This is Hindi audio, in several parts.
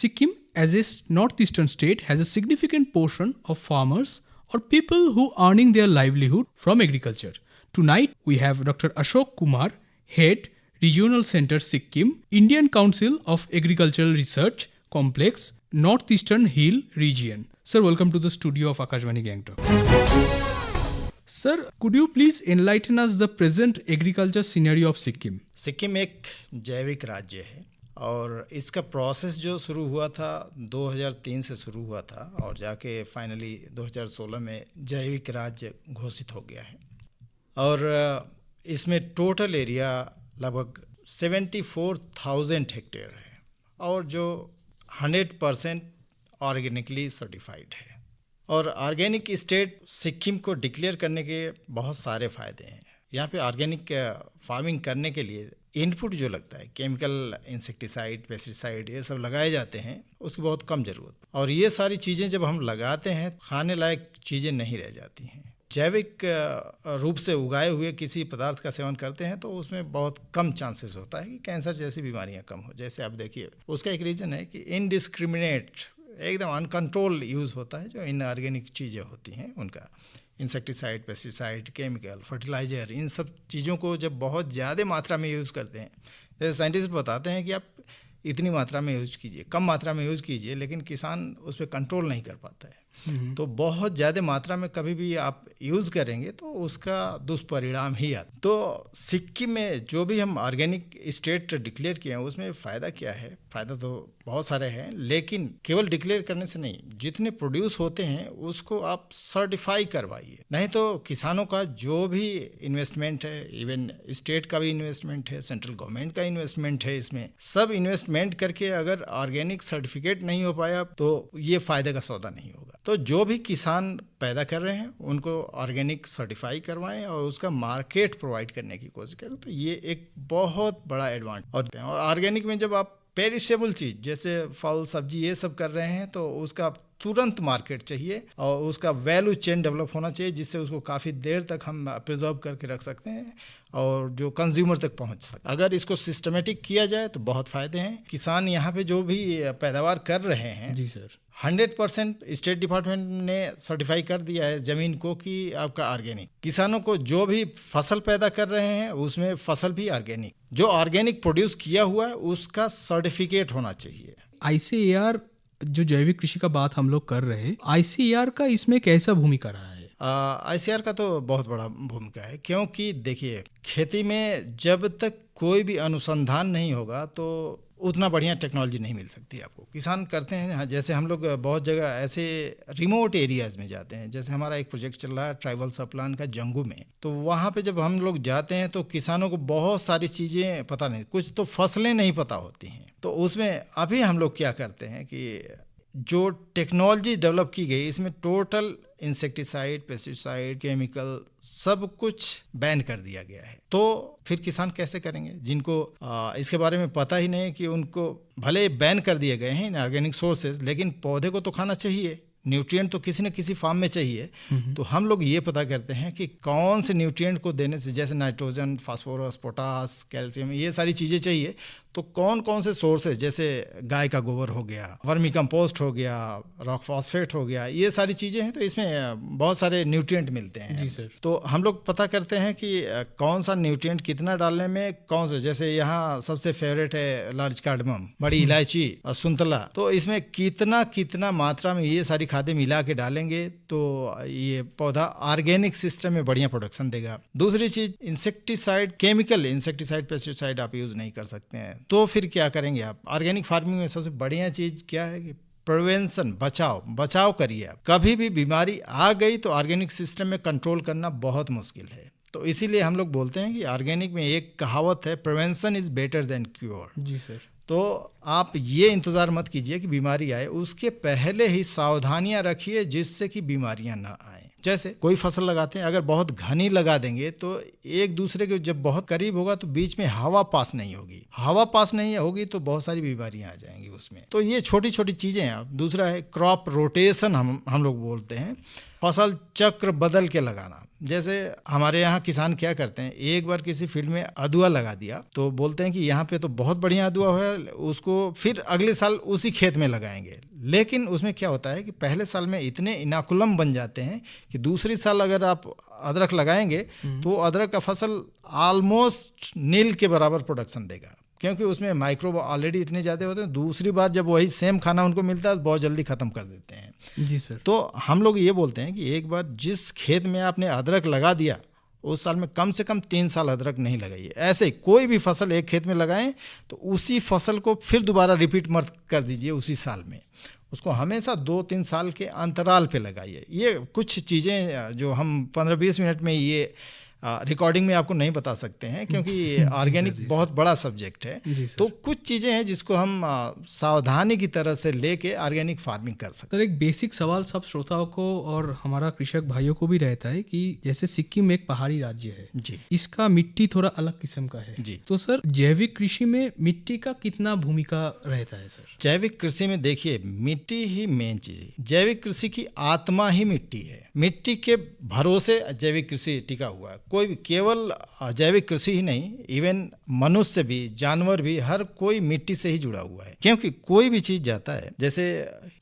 Sikkim, as a northeastern state, has a significant portion of farmers or people who earning their livelihood from agriculture. Tonight, we have Dr. Ashok Kumar, Head, Regional Center Sikkim, Indian Council of Agricultural Research, Complex, Northeastern Hill Region. Sir, welcome to the studio of Akashvani Gangtok. Sir, could you please enlighten us the present agriculture scenario of Sikkim? Sikkim एक जैविक राज्य है और इसका प्रोसेस जो शुरू हुआ था 2003 से शुरू हुआ था और जाके फाइनली 2016 में जैविक राज्य घोषित हो गया है। और इसमें टोटल एरिया लगभग 74,000 हेक्टेयर है और जो 100% ऑर्गेनिकली सर्टिफाइड है। और ऑर्गेनिक स्टेट सिक्किम को डिक्लेयर करने के बहुत सारे फ़ायदे हैं। यहाँ पे ऑर्गेनिक फार्मिंग करने के लिए इनपुट जो लगता है, केमिकल इंसेक्टिसाइड, पेस्टिसाइड, ये सब लगाए जाते हैं, उसकी बहुत कम ज़रूरत। और ये सारी चीज़ें जब हम लगाते हैं खाने लायक चीज़ें नहीं रह जाती हैं। जैविक रूप से उगाए हुए किसी पदार्थ का सेवन करते हैं तो उसमें बहुत कम चांसेस होता है कि कैंसर जैसी बीमारियां कम हो। जैसे आप देखिए, उसका एक रीज़न है कि इनडिस्क्रिमिनेट, एकदम अनकंट्रोल यूज़ होता है जो इनऑर्गेनिक चीज़ें होती हैं उनका। इंसेक्टिसाइड, पेस्टिसाइड, केमिकल, फर्टिलाइज़र, इन सब चीज़ों को जब बहुत ज़्यादा मात्रा में यूज़ करते हैं, जैसे साइंटिस्ट बताते हैं कि आप इतनी मात्रा में यूज़ कीजिए, कम मात्रा में यूज़ कीजिए, लेकिन किसान उस पर कंट्रोल नहीं कर पाता है। तो बहुत ज़्यादा मात्रा में कभी भी आप यूज़ करेंगे तो उसका दुष्परिणाम ही आता। तो सिक्किम में जो भी हम ऑर्गेनिक स्टेट डिक्लेयर किए हैं उसमें फ़ायदा क्या है? फ़ायदा तो बहुत सारे हैं, लेकिन केवल डिक्लेयर करने से नहीं, जितने प्रोड्यूस होते हैं उसको आप सर्टिफाई करवाइए। नहीं तो किसानों का जो भी इन्वेस्टमेंट है, इवन स्टेट का भी इन्वेस्टमेंट है, सेंट्रल गवर्नमेंट का इन्वेस्टमेंट है, इसमें सब इन्वेस्टमेंट करके अगर ऑर्गेनिक सर्टिफिकेट नहीं हो पाया तो ये फ़ायदे का सौदा नहीं होगा। तो जो भी किसान पैदा कर रहे हैं उनको ऑर्गेनिक सर्टिफाई करवाएं और उसका मार्केट प्रोवाइड करने की कोशिश करें, तो ये एक बहुत बड़ा एडवांटेज। और ऑर्गेनिक में जब आप पेरिशेबल चीज़ जैसे फल, सब्जी ये सब कर रहे हैं तो उसका तुरंत मार्केट चाहिए और उसका वैल्यू चेन डेवलप होना चाहिए जिससे उसको काफ़ी देर तक हम प्रिजर्व करके रख सकते हैं और जो कंज्यूमर तक पहुंच सके। अगर इसको सिस्टमेटिक किया जाए तो बहुत फ़ायदे हैं। किसान यहाँ पे जो भी पैदावार कर रहे हैं, जी सर, 100% स्टेट डिपार्टमेंट ने सर्टिफाई कर दिया है ज़मीन को कि आपका ऑर्गेनिक। किसानों को जो भी फसल पैदा कर रहे हैं उसमें फसल भी ऑर्गेनिक, जो ऑर्गेनिक प्रोड्यूस किया हुआ है उसका सर्टिफिकेट होना चाहिए। ICAR जो जैविक कृषि का बात हम लोग कर रहे हैं, ICAR का इसमें कैसा भूमिका रहा है? ICAR का तो बहुत बड़ा भूमिका है, क्योंकि देखिए खेती में जब तक कोई भी अनुसंधान नहीं होगा तो उतना बढ़िया टेक्नोलॉजी नहीं मिल सकती आपको। किसान करते हैं, जैसे हम लोग बहुत जगह ऐसे रिमोट एरियाज़ में जाते हैं, जैसे हमारा एक प्रोजेक्ट चल रहा है ट्राइबल सब प्लान का जंगू में, तो वहाँ पे जब हम लोग जाते हैं तो किसानों को बहुत सारी चीज़ें पता नहीं, कुछ तो फसलें नहीं पता होती हैं। तो उसमें अभी हम लोग क्या करते हैं कि जो टेक्नोलॉजी डेवलप की गई इसमें टोटल इंसेक्टिसाइड, पेस्टिसाइड, केमिकल सब कुछ बैन कर दिया गया है। तो फिर किसान कैसे करेंगे जिनको इसके बारे में पता ही नहीं कि उनको भले बैन कर दिए गए हैं ऑर्गेनिक सोर्सेज, लेकिन पौधे को तो खाना चाहिए, न्यूट्रिएंट तो किसी न किसी फार्म में चाहिए। तो हम लोग ये पता करते हैं कि कौन से न्यूट्रिएंट को देने से, जैसे नाइट्रोजन, फास्फोरस, पोटास, कैल्शियम, ये सारी चीज़ें चाहिए, तो कौन कौन से सोर्सेज, जैसे गाय का गोबर हो गया, वर्मी कंपोस्ट हो गया, रॉक फॉस्फेट हो गया, ये सारी चीज़ें हैं, तो इसमें बहुत सारे न्यूट्रिएंट मिलते हैं। जी सर। तो हम लोग पता करते हैं कि कौन सा न्यूट्रिएंट कितना डालने में, कौन से, जैसे यहाँ सबसे फेवरेट है लार्ज कार्डमम, बड़ी इलायची और सुंतला, तो इसमें कितना मात्रा में ये सारी खादें मिला के डालेंगे तो ये पौधा ऑर्गेनिक सिस्टम में बढ़िया प्रोडक्शन देगा। दूसरी चीज़, इंसेक्टिसाइड, केमिकल इंसेक्टिसाइड, पेस्टिसाइड आप यूज़ नहीं कर सकते हैं, तो फिर क्या करेंगे आप? ऑर्गेनिक फार्मिंग में सबसे बढ़िया चीज़ क्या है कि प्रिवेंशन, बचाव करिए आप। कभी भी बीमारी आ गई तो ऑर्गेनिक सिस्टम में कंट्रोल करना बहुत मुश्किल है। तो इसीलिए हम लोग बोलते हैं कि ऑर्गेनिक में एक कहावत है, prevention is better than cure. जी सर। तो आप ये इंतज़ार मत कीजिए कि बीमारी आए, उसके पहले ही सावधानियां रखिए जिससे कि बीमारियां ना आए। जैसे कोई फसल लगाते हैं, अगर बहुत घनी लगा देंगे तो एक दूसरे के जब बहुत करीब होगा तो बीच में हवा पास नहीं होगी, तो बहुत सारी बीमारियां आ जाएंगी उसमें। तो ये छोटी छोटी चीज़ें हैं। दूसरा है क्रॉप रोटेशन, हम लोग बोलते हैं। फसल चक्र बदल के लगाना। जैसे हमारे यहाँ किसान क्या करते हैं, एक बार किसी फील्ड में अदुआ लगा दिया तो बोलते हैं कि यहाँ पे तो बहुत बढ़िया अदुआ है, उसको फिर अगले साल उसी खेत में लगाएंगे। लेकिन उसमें क्या होता है कि पहले साल में इतने इनाकुलम बन जाते हैं कि दूसरी साल अगर आप अदरक लगाएंगे तो अदरक का फसल ऑलमोस्ट नील के बराबर प्रोडक्शन देगा, क्योंकि उसमें माइक्रोब ऑलरेडी इतने ज़्यादा होते हैं। दूसरी बार जब वही सेम खाना उनको मिलता है तो बहुत जल्दी ख़त्म कर देते हैं। जी सर। तो हम लोग ये बोलते हैं कि एक बार जिस खेत में आपने अदरक लगा दिया उस साल में कम से कम 3 साल अदरक नहीं लगाइए। ऐसे कोई भी फसल एक खेत में लगाएं तो उसी फसल को फिर दोबारा रिपीट मत कर दीजिए उसी साल में, उसको हमेशा 2-3 साल के अंतराल पे लगाइए। ये कुछ चीज़ें जो हम 15-20 मिनट में ये रिकॉर्डिंग में आपको नहीं बता सकते हैं, क्योंकि ऑर्गेनिक बहुत बड़ा सब्जेक्ट है। तो कुछ चीज़ें हैं जिसको हम सावधानी की तरह से लेके ऑर्गेनिक फार्मिंग कर सकते हैं। सर, एक बेसिक सवाल सब श्रोताओं को और हमारा कृषक भाइयों को भी रहता है कि जैसे सिक्किम एक पहाड़ी राज्य है जी, इसका मिट्टी थोड़ा अलग किस्म का है जी, तो सर जैविक कृषि में मिट्टी का कितना भूमिका रहता है सर? जैविक कृषि में देखिए मिट्टी ही मेन चीज़ है। जैविक कृषि की आत्मा ही मिट्टी है। मिट्टी के भरोसे जैविक कृषि टिका हुआ है। कोई भी केवल जैविक कृषि ही नहीं, इवन मनुष्य भी, जानवर भी, हर कोई मिट्टी से ही जुड़ा हुआ है। क्योंकि कोई भी चीज़ जाता है, जैसे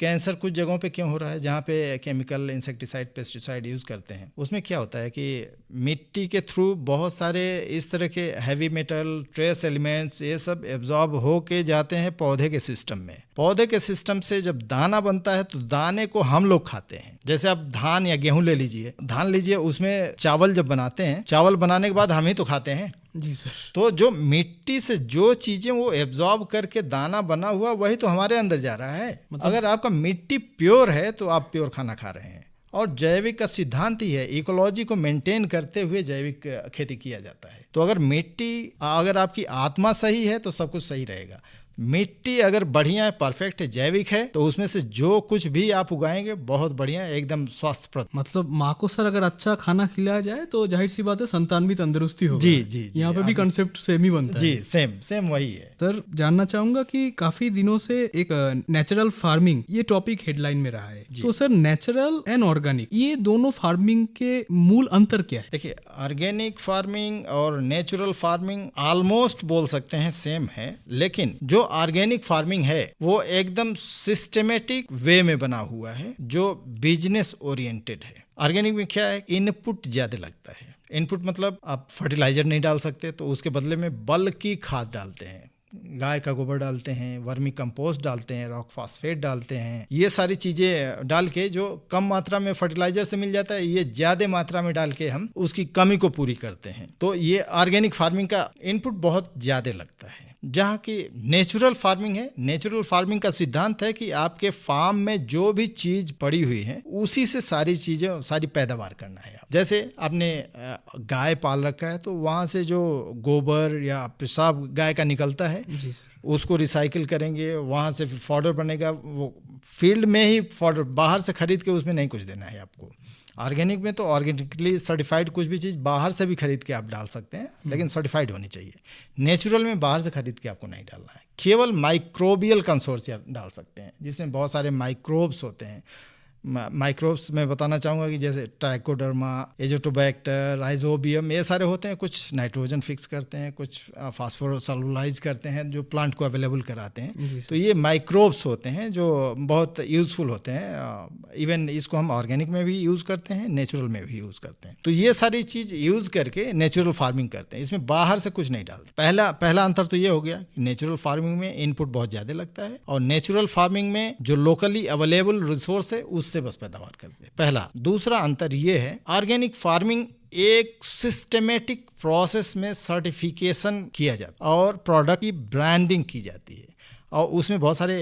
कैंसर कुछ जगहों पे क्यों हो रहा है जहाँ पे केमिकल, इंसेक्टिसाइड, पेस्टिसाइड यूज़ करते हैं, उसमें क्या होता है कि मिट्टी के थ्रू बहुत सारे इस तरह के हैवी मेटल, ट्रेस एलिमेंट्स, ये सब एब्जॉर्ब हो के जाते हैं पौधे के सिस्टम में। पौधे के सिस्टम से जब दाना बनता है तो दाने को हम लोग खाते हैं। जैसे आप धान या गेहूं ले लीजिए, धान लीजिए, उसमें चावल जब बनाते हैं, चावल बनाने के बाद हम ही तो खाते हैं। जी सर। तो जो मिट्टी से जो चीजें वो एब्जॉर्ब करके दाना बना हुआ वही तो हमारे अंदर जा रहा है। अगर आपका मिट्टी प्योर है तो आप प्योर खाना खा रहे हैं। और जैविक का सिद्धांत ही है, इकोलॉजी को मेंटेन करते हुए जैविक खेती किया जाता है। तो अगर मिट्टी, अगर आपकी आत्मा सही है तो सब कुछ सही रहेगा। मिट्टी अगर बढ़िया है, परफेक्ट है, जैविक है, तो उसमें से जो कुछ भी आप उगाएंगे बहुत बढ़िया, एकदम स्वास्थ्यप्रद। मतलब माँ को सर अगर अच्छा खाना खिलाया जाए तो जाहिर सी बात है संतान भी तंदुरुस्ती होगी। जी जी, यहाँ पे भी कंसेप्ट सेम ही बनता है। जी, सेम वही है। सर, जानना चाहूंगा कि काफी दिनों से एक नेचुरल फार्मिंग ये टॉपिक हेडलाइन में रहा है, तो सर नेचुरल एंड ऑर्गेनिक ये दोनों फार्मिंग के मूल अंतर क्या है? देखिए, ऑर्गेनिक फार्मिंग और नेचुरल फार्मिंग ऑलमोस्ट बोल सकते हैं सेम है, लेकिन जो ऑर्गेनिक फार्मिंग है वो एकदम सिस्टमेटिक वे में बना हुआ है, जो बिजनेस ओरिएंटेड है। ऑर्गेनिक में क्या है, इनपुट ज्यादा लगता है। इनपुट मतलब आप फर्टिलाइजर नहीं डाल सकते, तो उसके बदले में बल्कि खाद डालते हैं। गाय का गोबर डालते हैं, वर्मी कंपोस्ट डालते हैं, रॉक फॉस्फेट डालते हैं। ये सारी चीजें डाल के जो कम मात्रा में फर्टिलाइजर से मिल जाता है, ये ज्यादा मात्रा में डाल के हम उसकी कमी को पूरी करते हैं। तो ये ऑर्गेनिक फार्मिंग का इनपुट बहुत ज्यादा लगता है। जहाँ की नेचुरल फार्मिंग है, नेचुरल फार्मिंग का सिद्धांत है कि आपके फार्म में जो भी चीज पड़ी हुई है उसी से सारी चीजें, सारी पैदावार करना है। जैसे आपने गाय पाल रखा है तो वहाँ से जो गोबर या पेशाब गाय का निकलता है, जी सर, उसको रिसाइकिल करेंगे, वहाँ से फिर फॉडर बनेगा। वो फील्ड में ही फॉडर, बाहर से खरीद के उसमें नहीं कुछ देना है आपको। ऑर्गेनिक में तो ऑर्गेनिकली सर्टिफाइड कुछ भी चीज़ बाहर से भी खरीद के आप डाल सकते हैं, लेकिन सर्टिफाइड होनी चाहिए। नेचुरल में बाहर से खरीद के आपको नहीं डालना है, केवल माइक्रोबियल कंसोर्शिया डाल सकते हैं, जिसमें बहुत सारे माइक्रोब्स होते हैं। माइक्रोब्स में बताना चाहूँगा कि जैसे ट्राइकोडर्मा, एजोटोबैक्टर, राइजोबियम, ये सारे होते हैं। कुछ नाइट्रोजन फिक्स करते हैं, कुछ फास्फोरसल्युलाइज करते हैं, जो प्लांट को अवेलेबल कराते हैं। तो ये माइक्रोब्स होते हैं जो बहुत यूज़फुल होते हैं। इवन इसको हम ऑर्गेनिक में भी यूज़ करते हैं, नेचुरल में भी यूज़ करते हैं। तो ये सारी चीज़ यूज़ करके नेचुरल फार्मिंग करते हैं, इसमें बाहर से कुछ नहीं डालते। पहला अंतर तो ये हो गया कि नेचुरल फार्मिंग में इनपुट बहुत ज़्यादा लगता है, और नेचुरल फार्मिंग में जो लोकली अवेलेबल रिसोर्स है उससे बस पैदावार करते हैं। पहला। दूसरा अंतर ये है, ऑर्गेनिक फार्मिंग एक सिस्टमेटिक प्रोसेस में सर्टिफिकेशन किया जाता है और प्रोडक्ट की ब्रांडिंग की जाती है, और उसमें बहुत सारे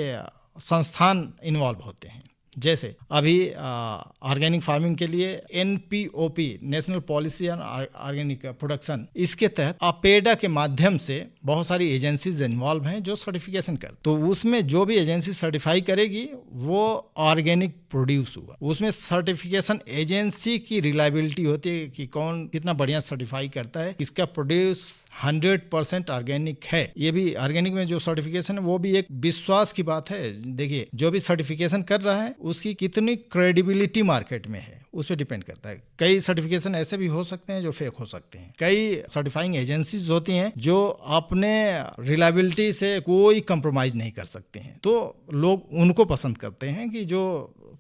संस्थान इन्वॉल्व होते हैं। जैसे अभी ऑर्गेनिक फार्मिंग के लिए NPOP, national policy on organic production, इसके तहत अपेडा के माध्यम से बहुत सारी एजेंसीज इन्वॉल्व हैं जो सर्टिफिकेशन कर, तो उसमें जो भी एजेंसी सर्टिफाई करेगी वो ऑर्गेनिक प्रोड्यूस हुआ। उसमें सर्टिफिकेशन एजेंसी की रिलायबिलिटी होती है कि कौन कितना बढ़िया सर्टिफाई करता है, इसका प्रोड्यूस 100% ऑर्गेनिक है। ये भी ऑर्गेनिक में जो सर्टिफिकेशन है वो भी एक विश्वास की बात है। देखिए, जो भी सर्टिफिकेशन कर रहा है उसकी कितनी क्रेडिबिलिटी मार्केट में है उस पर डिपेंड करता है। कई सर्टिफिकेशन ऐसे भी हो सकते हैं जो फेक हो सकते हैं। कई सर्टिफाइंग एजेंसीज होती हैं जो अपने रिलायबिलिटी से कोई कंप्रोमाइज नहीं कर सकते हैं, तो लोग उनको पसंद करते हैं कि जो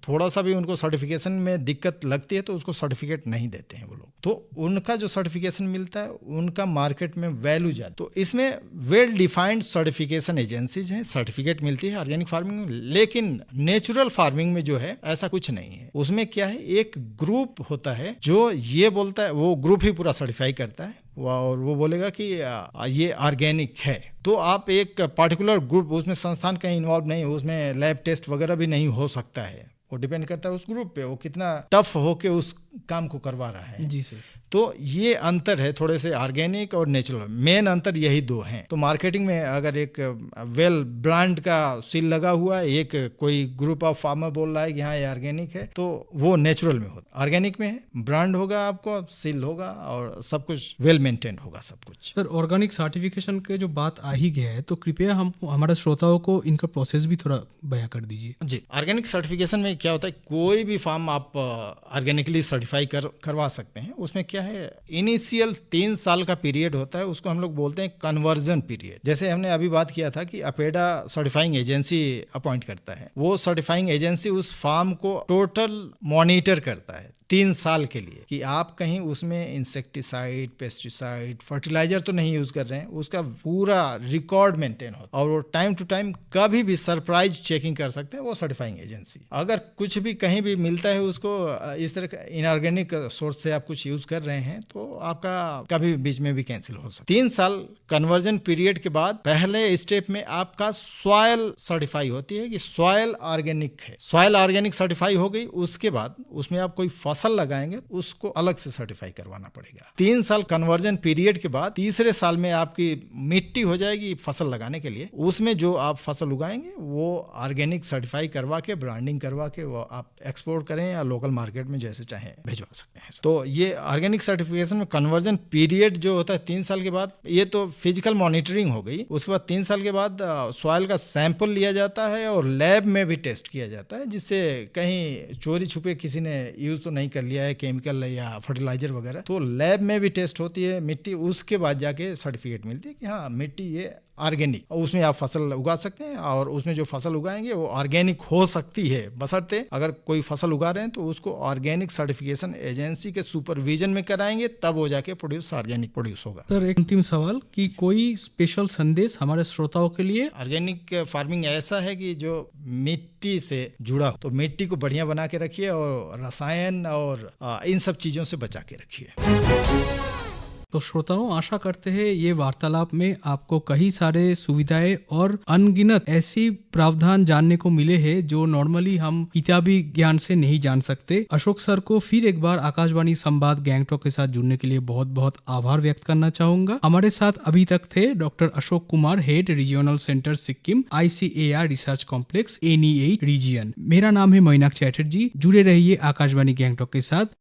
थोड़ा सा भी उनको सर्टिफिकेशन में दिक्कत लगती है तो उसको सर्टिफिकेट नहीं देते हैं वो लोग, तो उनका जो सर्टिफिकेशन मिलता है उनका मार्केट में वैल्यू जाता है। तो इसमें वेल डिफाइंड सर्टिफिकेशन एजेंसीज हैं, सर्टिफिकेट मिलती है ऑर्गेनिक फार्मिंग में। लेकिन नेचुरल फार्मिंग में जो है ऐसा कुछ नहीं है। उसमें क्या है, एक ग्रुप होता है जो ये बोलता है, वो ग्रुप ही पूरा सर्टिफाई करता है और वो बोलेगा कि ये ऑर्गेनिक है। तो आप एक पर्टिकुलर ग्रुप, उसमें संस्थान कहीं इन्वॉल्व नहीं, उसमें लैब टेस्ट वगैरह भी नहीं हो सकता है, वो डिपेंड करता है उस ग्रुप पे, वो कितना टफ होके उस काम को करवा रहा है। जी सर। तो ये अंतर है थोड़े से ऑर्गेनिक और नेचुरल, मेन अंतर यही दो हैं। तो मार्केटिंग में अगर एक वेल ब्रांड का सील लगा हुआ है, एक कोई ग्रुप ऑफ फार्मर बोल रहा है कि हाँ ये ऑर्गेनिक है, तो वो नेचुरल में होता। ऑर्गेनिक में ब्रांड होगा, आपको सील होगा और सब कुछ वेल मेंटेन होगा सब कुछ। सर ऑर्गेनिक सर्टिफिकेशन के जो बात आ ही गया है तो कृपया हम हमारे श्रोताओं को इनका प्रोसेस भी थोड़ा बयां कर दीजिए। जी, ऑर्गेनिक सर्टिफिकेशन में क्या होता है, कोई भी फार्म आप ऑर्गेनिकली सर्टिफाई करवा सकते हैं। उसमें क्या है, इनिशियल 3 साल का पीरियड होता है, उसको हम लोग बोलते हैं कन्वर्जन पीरियड। जैसे हमने अभी बात किया था कि अपेडा सर्टिफाइंग एजेंसी अपॉइंट करता है, वो सर्टिफाइंग एजेंसी उस फार्म को टोटल मॉनिटर करता है 3 साल के लिए कि आप कहीं उसमें इंसेक्टिसाइड, पेस्टिसाइड, फर्टिलाइजर तो नहीं यूज कर रहे हैं, उसका पूरा रिकॉर्ड मेंटेन होता है और वो टाइम टू टाइम कभी भी सरप्राइज चेकिंग कर सकते हैं वो सर्टिफाइंग एजेंसी। अगर कुछ भी कहीं भी मिलता है उसको इस तरह का इनऑर्गेनिक सोर्स से आप कुछ यूज कर रहे हैं तो आपका कभी बीच में भी कैंसिल हो सकता है। 3 साल कन्वर्जन पीरियड के बाद पहले स्टेप में आपका सॉयल सर्टिफाई होती है कि सॉयल ऑर्गेनिक है। सॉयल ऑर्गेनिक सर्टिफाई हो गई, उसके बाद उसमें आप कोई फसल लगाएंगे उसको अलग से सर्टिफाई करवाना पड़ेगा। 3 साल कन्वर्जन पीरियड के बाद तीसरे साल में आपकी मिट्टी हो जाएगी फसल लगाने के लिए, उसमें जो आप फसल उगाएंगे वो ऑर्गेनिक सर्टिफाई करवा के, ब्रांडिंग करवा के वो आप एक्सपोर्ट करें या लोकल मार्केट में जैसे चाहें भिजवा सकते हैं। तो ये ऑर्गेनिक सर्टिफिकेशन में कन्वर्जन पीरियड जो होता है 3 साल के बाद, ये तो फिजिकल मॉनिटरिंग हो गई। उसके बाद 3 साल के बाद सॉइल का सैंपल लिया जाता है और लैब में भी टेस्ट किया जाता है, जिससे कहीं चोरी छुपे किसी ने यूज तो नहीं कर लिया है केमिकल या फर्टिलाइजर वगैरह। तो लैब में भी टेस्ट होती है मिट्टी, उसके बाद जाके सर्टिफिकेट मिलती है कि हाँ मिट्टी ये ऑर्गेनिक, और उसमें आप फसल उगा सकते हैं और उसमें जो फसल उगाएंगे वो ऑर्गेनिक हो सकती है, बशर्ते अगर कोई फसल उगा रहे हैं तो उसको ऑर्गेनिक सर्टिफिकेशन एजेंसी के सुपरविजन में कराएंगे, तब वो जाके प्रोड्यूस ऑर्गेनिक प्रोड्यूस होगा। सर एक अंतिम सवाल कि कोई स्पेशल संदेश हमारे श्रोताओं के लिए? ऑर्गेनिक फार्मिंग ऐसा है कि जो मिट्टी से जुड़ा हो, तो मिट्टी को बढ़िया बना के रखिए और रसायन और इन सब चीजों से बचा के रखिए। तो श्रोताओं, आशा करते हैं ये वार्तालाप में आपको कई सारे सुविधाएं और अनगिनत ऐसी प्रावधान जानने को मिले हैं जो नॉर्मली हम किताबी ज्ञान से नहीं जान सकते। अशोक सर को फिर एक बार आकाशवाणी संवाद गैंगटॉक के साथ जुड़ने के लिए बहुत बहुत आभार व्यक्त करना चाहूंगा। हमारे साथ अभी तक थे doctor Ashok Kumar, head regional centre Sikkim, ICAR research complex, NEA region. मेरा नाम है मोइनाक चैटर्जी। जुड़े रहिए आकाशवाणी गैंगटॉक के साथ।